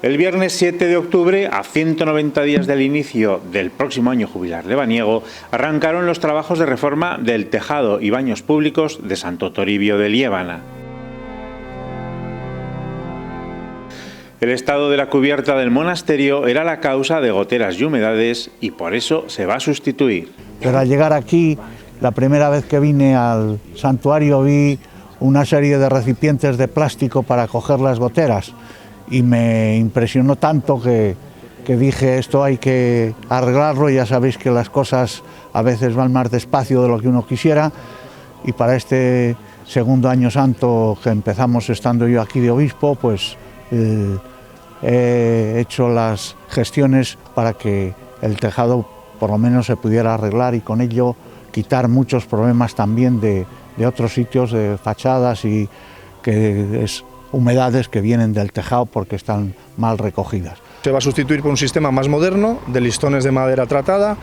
El viernes 7 de octubre, a 190 días del inicio del próximo año jubilar lebaniego, arrancaron los trabajos de reforma del tejado y baños públicos de Santo Toribio de Liébana. El estado de la cubierta del monasterio era la causa de goteras y humedades y por eso se va a sustituir. Pero al llegar aquí, la primera vez que vine al santuario vi una serie de recipientes de plástico para coger las goteras y me impresionó tanto que dije, esto hay que arreglarlo. Ya sabéis que las cosas a veces van más despacio de lo que uno quisiera, y para este segundo año santo que empezamos estando yo aquí de obispo, pues he hecho las gestiones para que el tejado por lo menos se pudiera arreglar y con ello quitar muchos problemas también de otros sitios, de fachadas y humedades que vienen del tejado porque están mal recogidas. Se va a sustituir por un sistema más moderno de listones de madera tratada,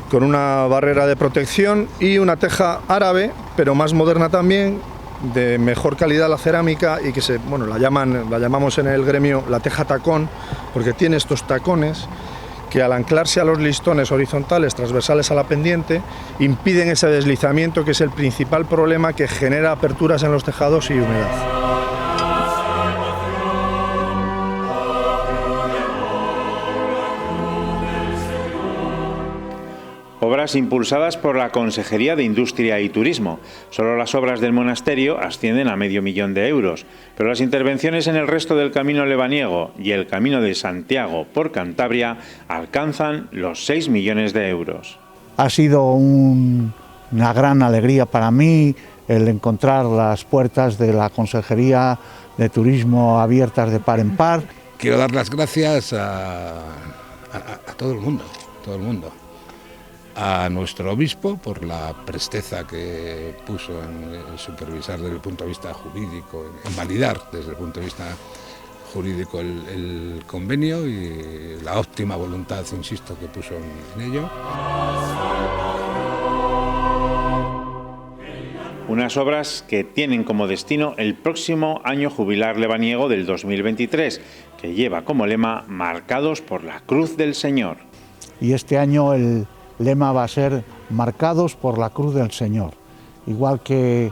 con una barrera de protección y una teja árabe, pero más moderna también, de mejor calidad la cerámica y que la llamamos en el gremio la teja tacón, porque tiene estos tacones que al anclarse a los listones horizontales transversales a la pendiente impiden ese deslizamiento, que es el principal problema que genera aperturas en los tejados y humedad. Obras impulsadas por la Consejería de Industria y Turismo. Solo las obras del monasterio ascienden a $500.000 de euros, pero las intervenciones en el resto del camino lebaniego y el camino de Santiago por Cantabria alcanzan los 6 millones de euros. Ha sido una gran alegría para mí el encontrar las puertas de la Consejería de Turismo abiertas de par en par. Quiero dar las gracias a todo el mundo, a nuestro obispo por la presteza que puso en supervisar desde el punto de vista jurídico, en validar desde el punto de vista jurídico el convenio, y la óptima voluntad, insisto, que puso en ello. Unas obras que tienen como destino el próximo año jubilar lebaniego del 2023, que lleva como lema "Marcados por la Cruz del Señor". Y este año el lema va a ser "Marcados por la Cruz del Señor". Igual que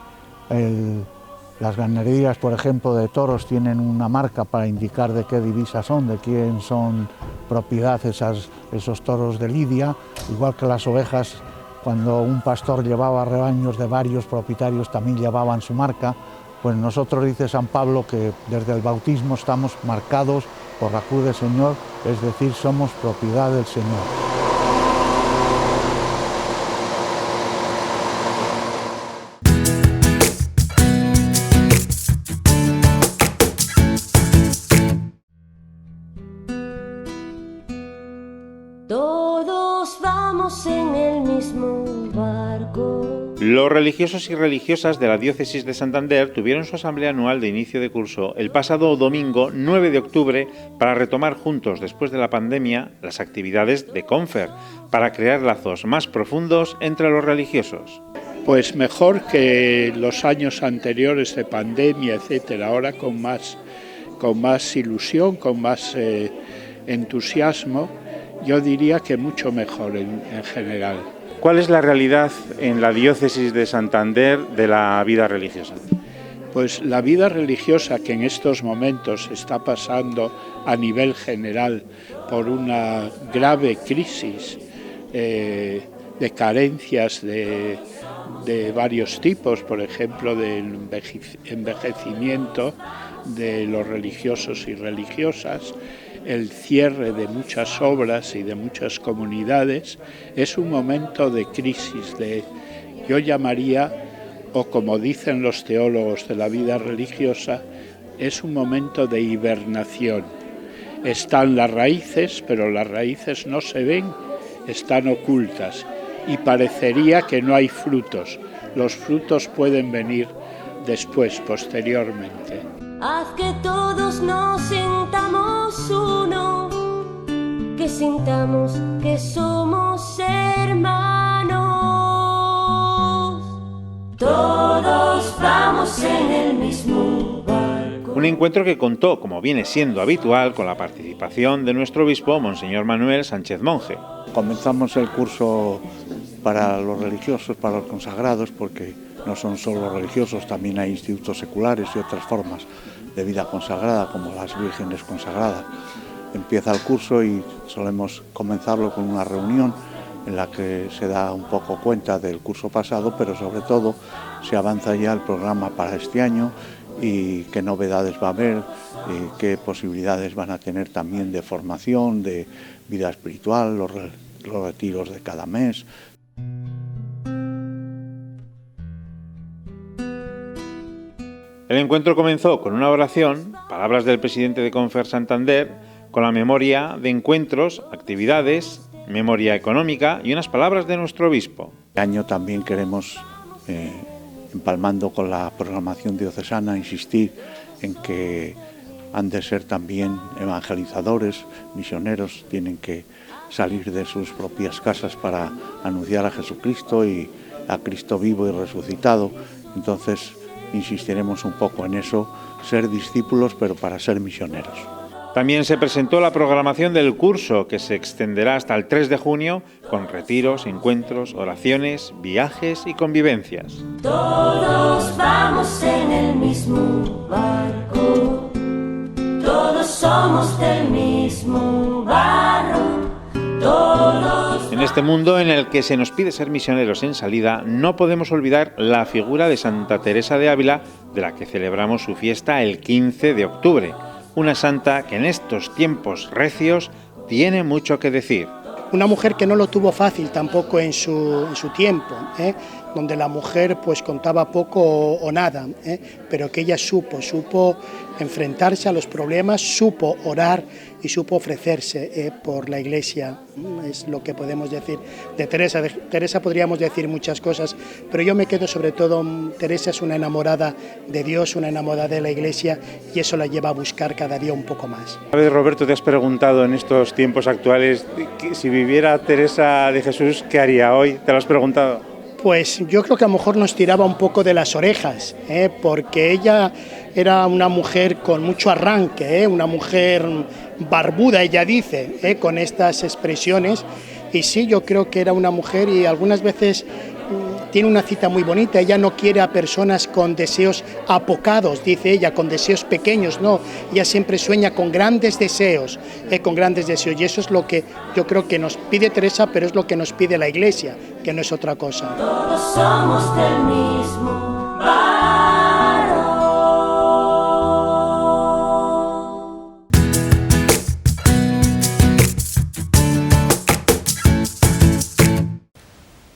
las ganaderías, por ejemplo, de toros tienen una marca para indicar de qué divisa son, de quién son propiedad esos toros de lidia, igual que las ovejas, cuando un pastor llevaba rebaños de varios propietarios también llevaban su marca, pues nosotros, dice San Pablo, que desde el bautismo estamos marcados por la Cruz del Señor, es decir, somos propiedad del Señor. Todos vamos en el mismo barco. Los religiosos y religiosas de la diócesis de Santander tuvieron su asamblea anual de inicio de curso el pasado domingo 9 de octubre para retomar juntos, después de la pandemia, las actividades de Confer, para crear lazos más profundos entre los religiosos. Pues mejor que los años anteriores de pandemia, etcétera, ahora con más ilusión, con más entusiasmo. Yo diría que mucho mejor en general. ¿Cuál es la realidad en la diócesis de Santander de la vida religiosa? Pues la vida religiosa, que en estos momentos está pasando a nivel general por una grave crisis de carencias de varios tipos, por ejemplo, del envejecimiento de los religiosos y religiosas, el cierre de muchas obras y de muchas comunidades, es un momento de crisis, yo llamaría, o como dicen los teólogos de la vida religiosa, es un momento de hibernación. Están las raíces, pero las raíces no se ven, están ocultas, y parecería que no hay frutos. Los frutos pueden venir después, posteriormente. Haz que todos nos sintamos uno, que sintamos que somos hermanos. Todos vamos en el mismo barco. Un encuentro que contó, como viene siendo habitual, con la participación de nuestro obispo, Monseñor Manuel Sánchez Monje. Comenzamos el curso para los religiosos, para los consagrados, porque no son solo religiosos, también hay institutos seculares y otras formas de vida consagrada, como las vírgenes consagradas. Empieza el curso y solemos comenzarlo con una reunión en la que se da un poco cuenta del curso pasado, pero sobre todo se avanza ya el programa para este año y qué novedades va a haber, y qué posibilidades van a tener también de formación, de vida espiritual, los retiros de cada mes. El encuentro comenzó con una oración, palabras del presidente de Confer Santander, con la memoria de encuentros, actividades, memoria económica y unas palabras de nuestro obispo. Este año también queremos, empalmando con la programación diocesana, insistir en que han de ser también evangelizadores, misioneros, tienen que salir de sus propias casas para anunciar a Jesucristo y a Cristo vivo y resucitado. Entonces insistiremos un poco en eso, ser discípulos pero para ser misioneros. También se presentó la programación del curso, que se extenderá hasta el 3 de junio, con retiros, encuentros, oraciones, viajes y convivencias. Todos vamos en el mismo barco, todos somos del mismo barro, todos... En este mundo en el que se nos pide ser misioneros en salida, no podemos olvidar la figura de Santa Teresa de Ávila, de la que celebramos su fiesta el 15 de octubre. Una santa que en estos tiempos recios tiene mucho que decir. Una mujer que no lo tuvo fácil tampoco en su tiempo, donde la mujer pues contaba poco o nada, pero que ella supo enfrentarse a los problemas, supo orar y supo ofrecerse por la Iglesia. Es lo que podemos decir de Teresa. De Teresa podríamos decir muchas cosas, pero yo me quedo sobre todo, Teresa es una enamorada de Dios, una enamorada de la Iglesia, y eso la lleva a buscar cada día un poco más. A ver, Roberto, te has preguntado en estos tiempos actuales, si viviera Teresa de Jesús, ¿qué haría hoy? ¿Te lo has preguntado? Pues yo creo que a lo mejor nos tiraba un poco de las orejas, porque ella era una mujer con mucho arranque, una mujer barbuda, ella dice, con estas expresiones, y sí, yo creo que era una mujer, y algunas veces tiene una cita muy bonita, ella no quiere a personas con deseos apocados, dice ella, con deseos pequeños, no, ella siempre sueña con grandes deseos, y eso es lo que yo creo que nos pide Teresa, pero es lo que nos pide la Iglesia, que no es otra cosa. Todos somos del mismo barro.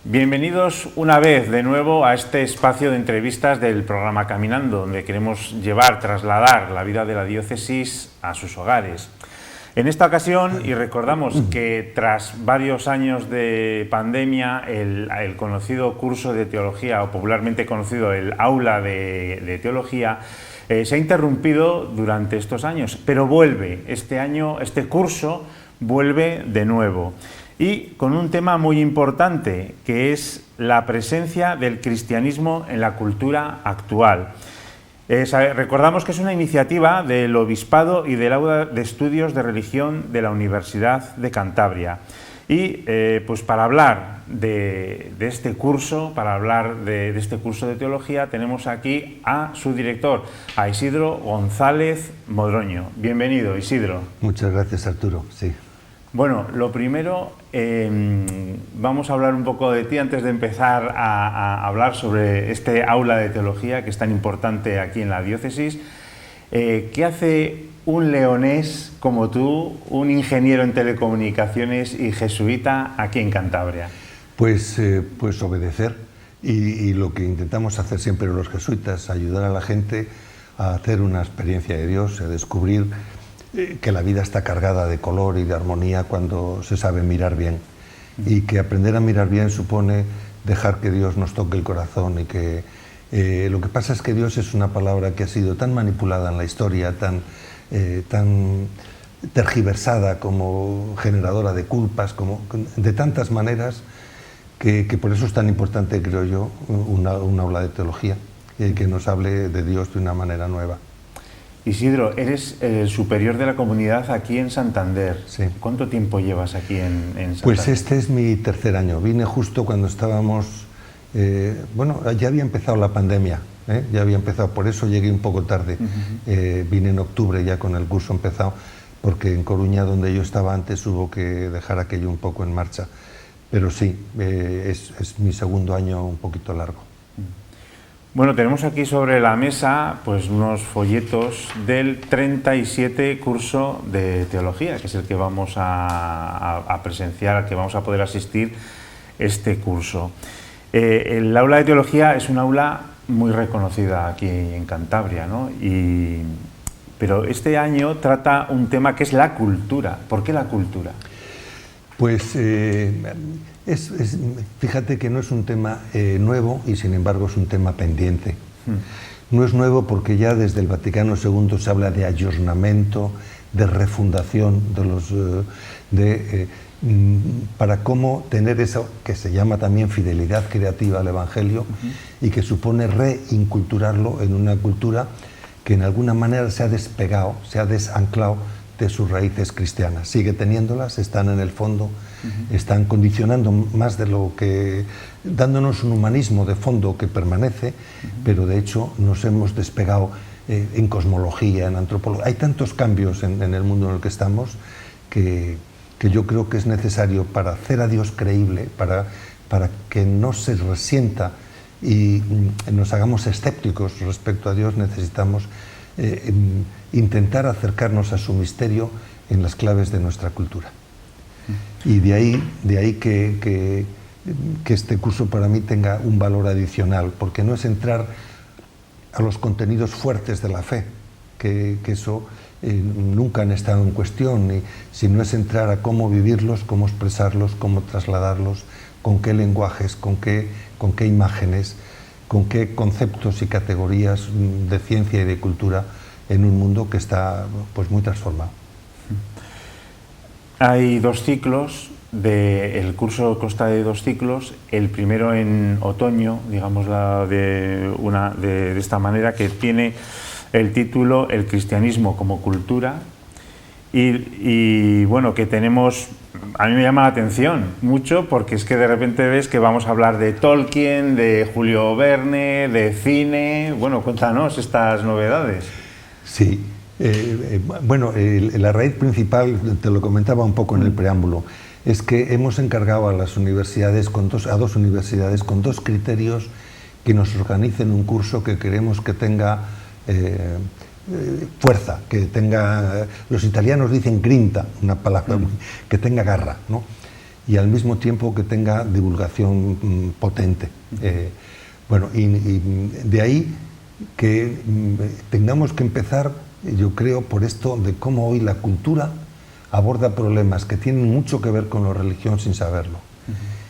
Bienvenidos una vez de nuevo a este espacio de entrevistas del programa Caminando, donde queremos trasladar la vida de la diócesis a sus hogares. En esta ocasión, y recordamos que tras varios años de pandemia, el conocido curso de teología, o popularmente conocido el aula de teología, se ha interrumpido durante estos años, pero vuelve este año, este curso vuelve de nuevo. Y con un tema muy importante, que es la presencia del cristianismo en la cultura actual. Recordamos que es una iniciativa del Obispado y del Aula de Estudios de Religión de la Universidad de Cantabria. Y pues para hablar de este curso, de este curso de teología, tenemos aquí a su director, a Isidro González Modroño. Bienvenido, Isidro. Muchas gracias, Arturo. Sí. Bueno, lo primero, vamos a hablar un poco de ti antes de empezar a hablar sobre este aula de teología que es tan importante aquí en la diócesis. ¿Qué hace un leonés como tú, un ingeniero en telecomunicaciones y jesuita aquí en Cantabria? Pues obedecer, y lo que intentamos hacer siempre los jesuitas, ayudar a la gente a hacer una experiencia de Dios, a descubrir que la vida está cargada de color y de armonía cuando se sabe mirar bien, y que aprender a mirar bien supone dejar que Dios nos toque el corazón, y que lo que pasa es que Dios es una palabra que ha sido tan manipulada en la historia, tan tergiversada, como generadora de culpas, como de tantas maneras, que por eso es tan importante, creo yo, un aula de teología, que nos hable de Dios de una manera nueva. Isidro, eres el superior de la comunidad aquí en Santander. Sí. ¿Cuánto tiempo llevas aquí en Santander? Pues este es mi tercer año. Vine justo cuando estábamos... bueno, ya había empezado la pandemia, ya había empezado, por eso llegué un poco tarde. Vine en octubre ya con el curso empezado, porque en Coruña, donde yo estaba antes, hubo que dejar aquello un poco en marcha. Pero sí, es mi segundo año un poquito largo. Bueno, tenemos aquí sobre la mesa pues unos folletos del 37 curso de teología, que es el que vamos a presenciar, al que vamos a poder asistir este curso. El aula de teología es un aula muy reconocida aquí en Cantabria, ¿no? Pero este año trata un tema que es la cultura. ¿Por qué la cultura? Pues fíjate que no es un tema nuevo y sin embargo es un tema pendiente. No es nuevo porque ya desde el Vaticano II se habla de ayornamiento, de refundación para cómo tener eso que se llama también fidelidad creativa al Evangelio y que supone reinculturarlo en una cultura que en alguna manera se ha despegado, se ha desanclado de sus raíces cristianas. Sigue teniéndolas, están en el fondo, están condicionando más de lo que... dándonos un humanismo de fondo que permanece, pero de hecho nos hemos despegado en cosmología, en antropología. Hay tantos cambios en el mundo en el que estamos que yo creo que es necesario para hacer a Dios creíble, para que no se resienta y nos hagamos escépticos respecto a Dios, necesitamos intentar acercarnos a su misterio en las claves de nuestra cultura. Y de ahí que este curso para mí tenga un valor adicional, porque no es entrar a los contenidos fuertes de la fe, que eso nunca han estado en cuestión, sino es entrar a cómo vivirlos, cómo expresarlos, cómo trasladarlos, con qué lenguajes, con qué imágenes, con qué conceptos y categorías de ciencia y de cultura en un mundo que está pues muy transformado. Hay dos ciclos, el curso consta de dos ciclos, el primero en otoño, digámoslo de esta manera, que tiene el título El cristianismo como cultura, y bueno, que tenemos... A mí me llama la atención mucho porque es que de repente ves que vamos a hablar de Tolkien, de Julio Verne, de cine. Bueno, cuéntanos estas novedades. Sí, bueno, la raíz principal, te lo comentaba un poco en el preámbulo, es que hemos encargado a las universidades, a dos universidades con dos criterios que nos organicen un curso que queremos que tenga fuerza, que tenga, los italianos dicen grinta, una palabra, que tenga garra, ¿no? Y al mismo tiempo que tenga divulgación potente. Bueno, y de ahí que tengamos que empezar, yo creo, por esto de cómo hoy la cultura aborda problemas que tienen mucho que ver con la religión sin saberlo.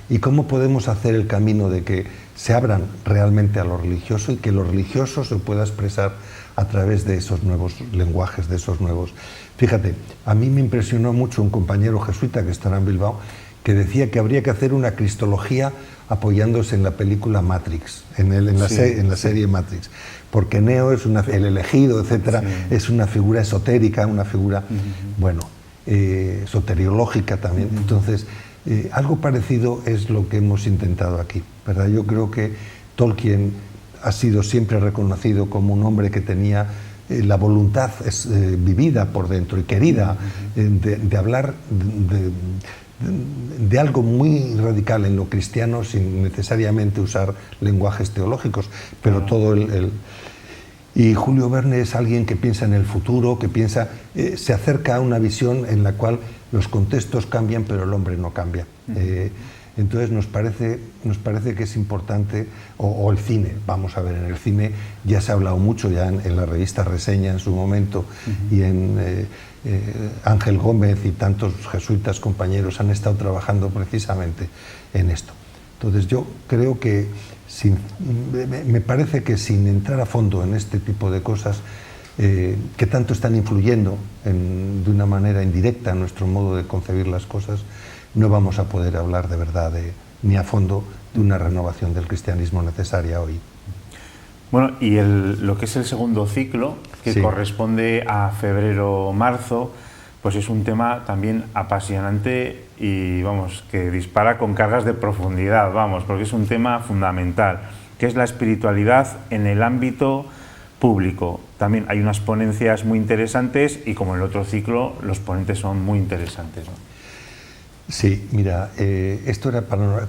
Y cómo podemos hacer el camino de que se abran realmente a lo religioso y que lo religioso se pueda expresar a través de esos nuevos lenguajes, de esos nuevos... Fíjate, a mí me impresionó mucho un compañero jesuita que estará en Bilbao, que decía que habría que hacer una cristología apoyándose en la película Matrix, en la serie Matrix, porque Neo es el elegido, etcétera, es una figura esotérica, una figura, bueno, soteriológica también. Entonces, algo parecido es lo que hemos intentado aquí, ¿verdad? Yo creo que Tolkien ha sido siempre reconocido como un hombre que tenía la voluntad vivida por dentro y querida de hablar de algo muy radical en lo cristiano sin necesariamente usar lenguajes teológicos, pero todo Y Julio Verne es alguien que piensa en el futuro, que piensa, se acerca a una visión en la cual los contextos cambian, pero el hombre no cambia. Entonces nos parece que es importante, o el cine, vamos a ver, en el cine ya se ha hablado mucho, ya en la revista Reseña en su momento, y en Ángel Gómez y tantos jesuitas compañeros han estado trabajando precisamente en esto. Entonces yo creo que, me parece que sin entrar a fondo en este tipo de cosas, que tanto están influyendo de una manera indirecta en nuestro modo de concebir las cosas, no vamos a poder hablar de verdad ni a fondo de una renovación del cristianismo necesaria hoy. Bueno, y lo que es el segundo ciclo, que Sí. corresponde a febrero-marzo, pues es un tema también apasionante y, vamos, que dispara con cargas de profundidad, vamos, porque es un tema fundamental, que es la espiritualidad en el ámbito público. También hay unas ponencias muy interesantes y, como en el otro ciclo, los ponentes son muy interesantes, ¿no? Sí, mira, esto era para...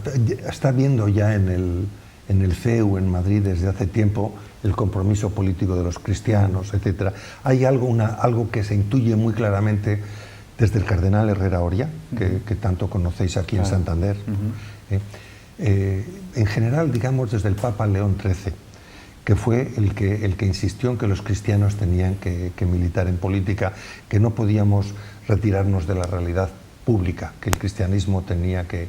Está viendo ya en el CEU en Madrid desde hace tiempo el compromiso político de los cristianos, etc. Hay algo que se intuye muy claramente desde el cardenal Herrera Oria, que tanto conocéis aquí en Santander. En general, digamos, desde el Papa León XIII, que fue el que insistió en que los cristianos tenían que militar en política, que no podíamos retirarnos de la realidad pública, que el cristianismo tenía que...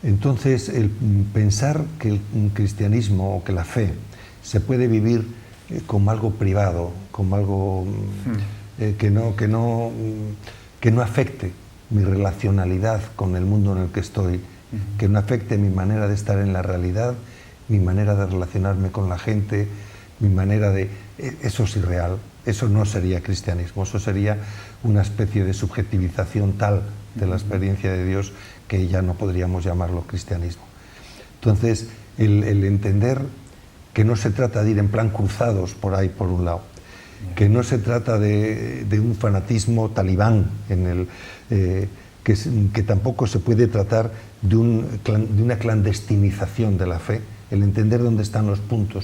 Entonces, el pensar que el cristianismo o que la fe se puede vivir como algo privado, como algo que no afecte mi relacionalidad con el mundo en el que estoy, que no afecte mi manera de estar en la realidad, mi manera de relacionarme con la gente, mi manera de... Eso es irreal, eso no sería cristianismo, eso sería una especie de subjetivización tal de la experiencia de Dios que ya no podríamos llamarlo cristianismo. Entonces, el entender que no se trata de ir en plan cruzados por ahí, por un lado, que no se trata de un fanatismo talibán, que tampoco se puede tratar de una clandestinización de la fe. El entender dónde están los puntos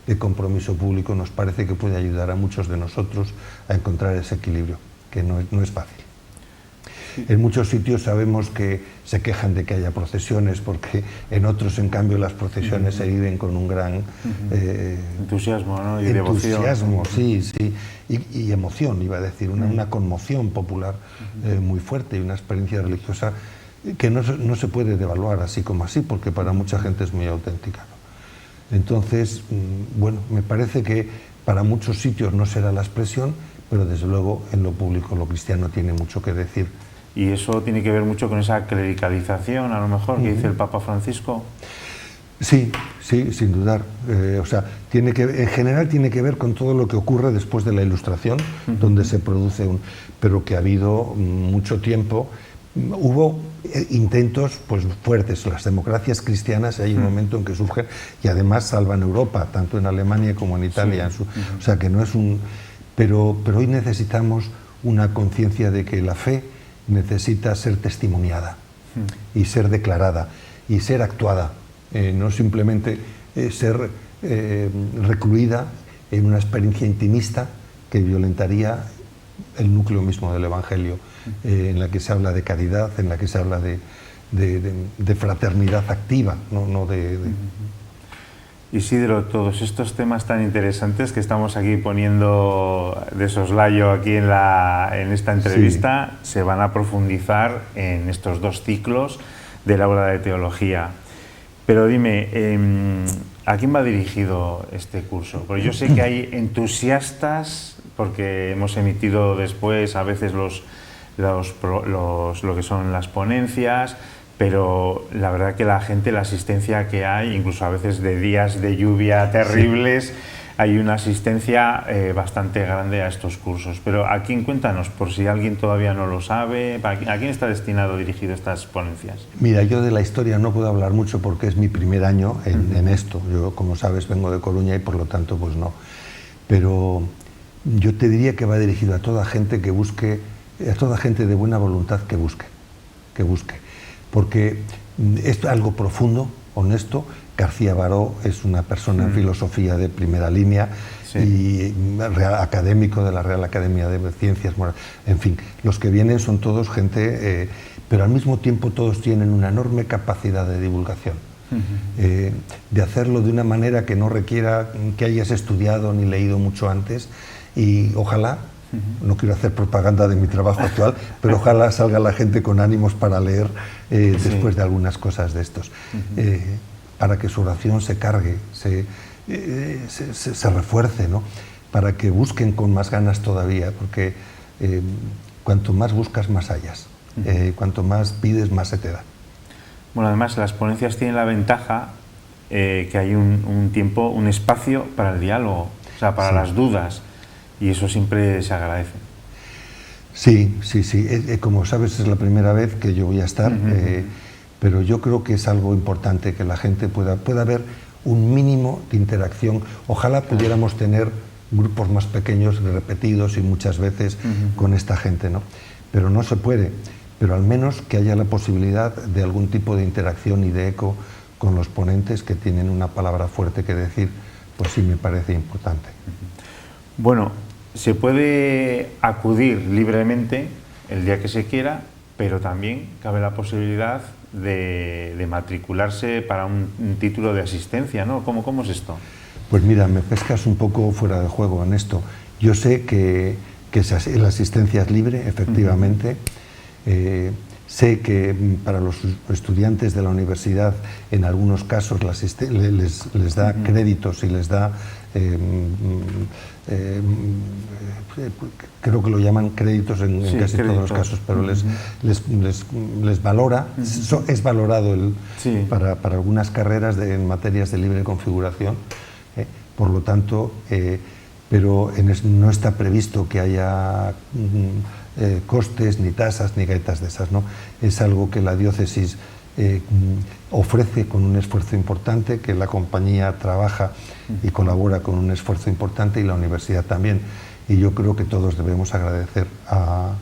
de compromiso público nos parece que puede ayudar a muchos de nosotros a encontrar ese equilibrio, que no es fácil. En muchos sitios sabemos que se quejan de que haya procesiones, porque en otros, en cambio, las procesiones se viven con un gran entusiasmo, ¿no? Y entusiasmo, devoción. sí, y emoción, iba a decir, una conmoción popular muy fuerte y una experiencia religiosa que no se puede devaluar así como así, porque para mucha gente es muy auténtica, ¿no? Entonces, bueno, me parece que para muchos sitios no será la expresión, pero desde luego en lo público lo cristiano tiene mucho que decir. Y eso tiene que ver mucho con esa clericalización, a lo mejor, que dice el Papa Francisco. Sí, sin dudar. O sea, en general tiene que ver con todo lo que ocurre después de la Ilustración, donde se produce pero que ha habido mucho tiempo. Hubo intentos pues fuertes. Las democracias cristianas, hay un momento en que surgen y además salvan Europa, tanto en Alemania como en Italia. O sea, que no es un... Pero hoy necesitamos una conciencia de que la fe necesita ser testimoniada y ser declarada y ser actuada, no simplemente ser recluida en una experiencia intimista que violentaría el núcleo mismo del Evangelio, en la que se habla de caridad, en la que se habla de fraternidad activa, no de... Isidro, todos estos temas tan interesantes que estamos aquí poniendo de soslayo aquí en esta entrevista, se van a profundizar en estos dos ciclos del aula de teología. Pero dime, ¿a quién va dirigido este curso? Porque yo sé que hay entusiastas, porque hemos emitido después a veces lo que son las ponencias, pero la verdad que la gente, la asistencia que hay, incluso a veces de días de lluvia terribles, hay una asistencia bastante grande a estos cursos. Pero ¿a quién? Cuéntanos, por si alguien todavía no lo sabe, ¿a quién está destinado dirigido estas ponencias? Mira, yo de la historia no puedo hablar mucho porque es mi primer año en esto. Yo, como sabes, vengo de Coruña y por lo tanto pues no. Pero yo te diría que va dirigido a toda gente que busque, a toda gente de buena voluntad que busque. Porque es algo profundo, honesto. García Baró es una persona en filosofía de primera línea y académico de la Real Academia de Ciencias Morales. En fin, los que vienen son todos gente, pero al mismo tiempo todos tienen una enorme capacidad de divulgación, de hacerlo de una manera que no requiera que hayas estudiado ni leído mucho antes, y ojalá, no quiero hacer propaganda de mi trabajo actual, pero ojalá salga la gente con ánimos para leer después de algunas cosas de estos, para que su oración se cargue, se refuerce, ¿no? Para que busquen con más ganas todavía, porque cuanto más buscas, más hallas, cuanto más pides, más se te da. Bueno, además las ponencias tienen la ventaja que hay un tiempo, un espacio para el diálogo, o sea, para las dudas, y eso siempre se agradece. Sí. Como sabes, es la primera vez que yo voy a estar, pero yo creo que es algo importante que la gente pueda ver un mínimo de interacción. Ojalá pudiéramos tener grupos más pequeños, repetidos y muchas veces con esta gente, ¿no? Pero no se puede. Pero al menos que haya la posibilidad de algún tipo de interacción y de eco con los ponentes que tienen una palabra fuerte que decir, pues sí me parece importante. Bueno, se puede acudir libremente el día que se quiera, pero también cabe la posibilidad de matricularse para un título de asistencia, ¿no? ¿Cómo es esto? Pues mira, me pescas un poco fuera de juego en esto. Yo sé que la asistencia es libre, efectivamente. Sé que para los estudiantes de la universidad en algunos casos les da créditos y les da, creo que lo llaman créditos en casi todos los casos, pero les valora, es valorado para algunas carreras en materias de libre configuración, por lo tanto, pero no está previsto que haya costes, ni tasas, ni gaitas de esas, ¿no? Es algo que la diócesis ofrece con un esfuerzo importante, que la compañía trabaja y colabora con un esfuerzo importante, y la universidad también. Y yo creo que todos debemos agradecer a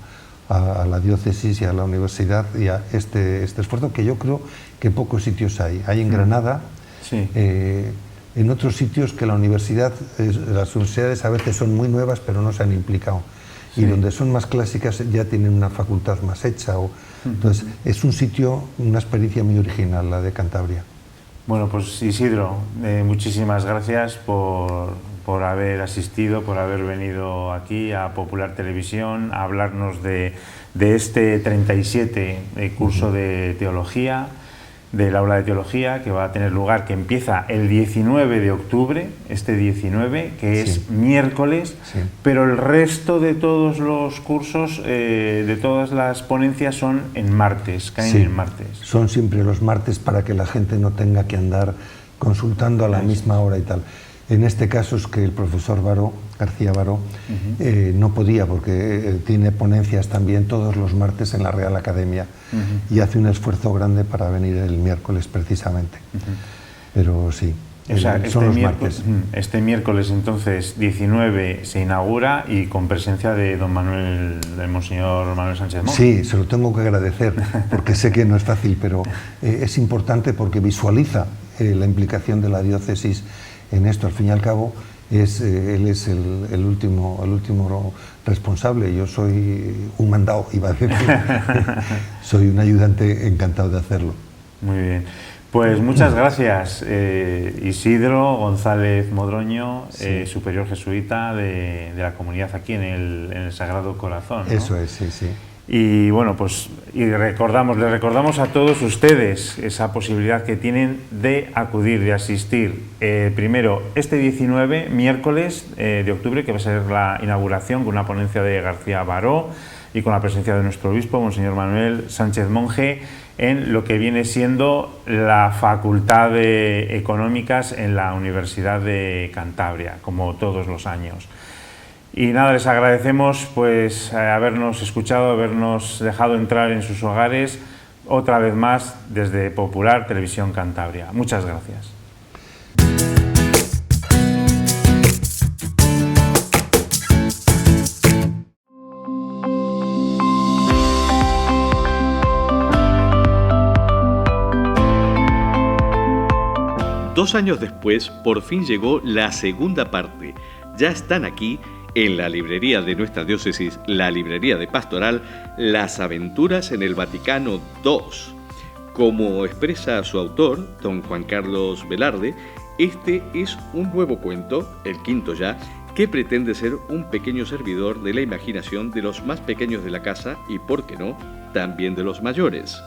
la diócesis y a la universidad y a este esfuerzo, que yo creo que pocos sitios hay. Hay en Granada, en otros sitios que las universidades a veces son muy nuevas, pero no se han implicado. Y donde son más clásicas ya tienen una facultad más hecha. Entonces, es un sitio, una experiencia muy original, la de Cantabria. Bueno, pues Isidro, muchísimas gracias por haber asistido, por haber venido aquí a Popular Televisión a hablarnos de este 37 curso de teología, del aula de teología, que va a tener lugar, que empieza el 19 de octubre, este 19, que es miércoles, pero el resto de todos los cursos, de todas las ponencias son en martes, caen en martes. Son siempre los martes para que la gente no tenga que andar consultando a la misma hora y tal. En este caso es que el profesor García Baró no podía, porque tiene ponencias también todos los martes en la Real Academia y hace un esfuerzo grande para venir el miércoles precisamente. Pero sí, son los martes. Este miércoles entonces 19 se inaugura, y con presencia de del Monseñor Manuel Sánchez Monje. Sí, se lo tengo que agradecer, porque sé que no es fácil, pero es importante porque visualiza la implicación de la diócesis en esto. Al fin y al cabo, él es el último responsable. Yo soy un mandado, iba a decir. Soy un ayudante encantado de hacerlo. Muy bien. Pues muchas gracias, Isidro González Modroño, superior jesuita de la comunidad aquí en el Sagrado Corazón, ¿no? Eso es, sí. Y bueno, pues les recordamos a todos ustedes esa posibilidad que tienen de acudir, de asistir. Primero, este 19, miércoles de octubre, que va a ser la inauguración con una ponencia de García Baró y con la presencia de nuestro obispo, Monseñor Manuel Sánchez Monje, en lo que viene siendo la Facultad de Económicas en la Universidad de Cantabria, como todos los años. Y nada, les agradecemos pues habernos escuchado, habernos dejado entrar en sus hogares otra vez más desde Popular Televisión Cantabria. Muchas gracias. Dos años después, por fin llegó la segunda parte. Ya están aquí, en la librería de nuestra diócesis, la librería de Pastoral, Las aventuras en el Vaticano II. Como expresa su autor, don Juan Carlos Velarde, este es un nuevo cuento, el quinto ya, que pretende ser un pequeño servidor de la imaginación de los más pequeños de la casa y, por qué no, también de los mayores.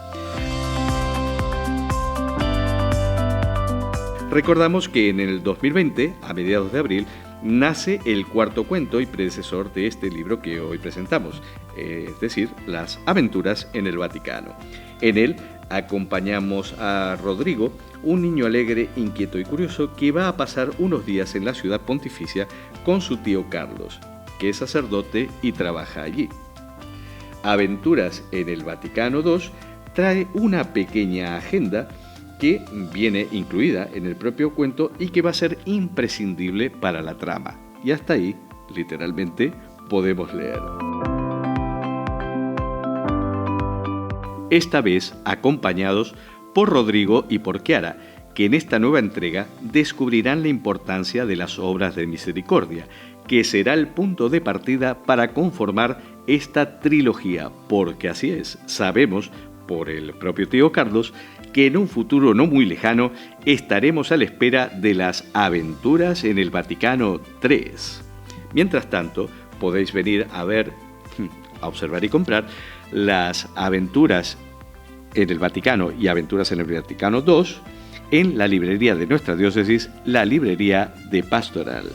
Recordamos que en el 2020, a mediados de abril, nace el cuarto cuento y predecesor de este libro que hoy presentamos, es decir, Las aventuras en el Vaticano. En él acompañamos a Rodrigo, un niño alegre, inquieto y curioso que va a pasar unos días en la ciudad pontificia con su tío Carlos, que es sacerdote y trabaja allí. Aventuras en el Vaticano II trae una pequeña agenda que viene incluida en el propio cuento y que va a ser imprescindible para la trama. Y hasta ahí, literalmente, podemos leer. Esta vez acompañados por Rodrigo y por Chiara, que en esta nueva entrega descubrirán la importancia de las obras de misericordia, que será el punto de partida para conformar esta trilogía, porque así es, sabemos por el propio tío Carlos que en un futuro no muy lejano estaremos a la espera de las aventuras en el Vaticano III. Mientras tanto, podéis venir a ver, a observar y comprar las aventuras en el Vaticano y aventuras en el Vaticano II en la librería de nuestra diócesis, la librería de Pastoral.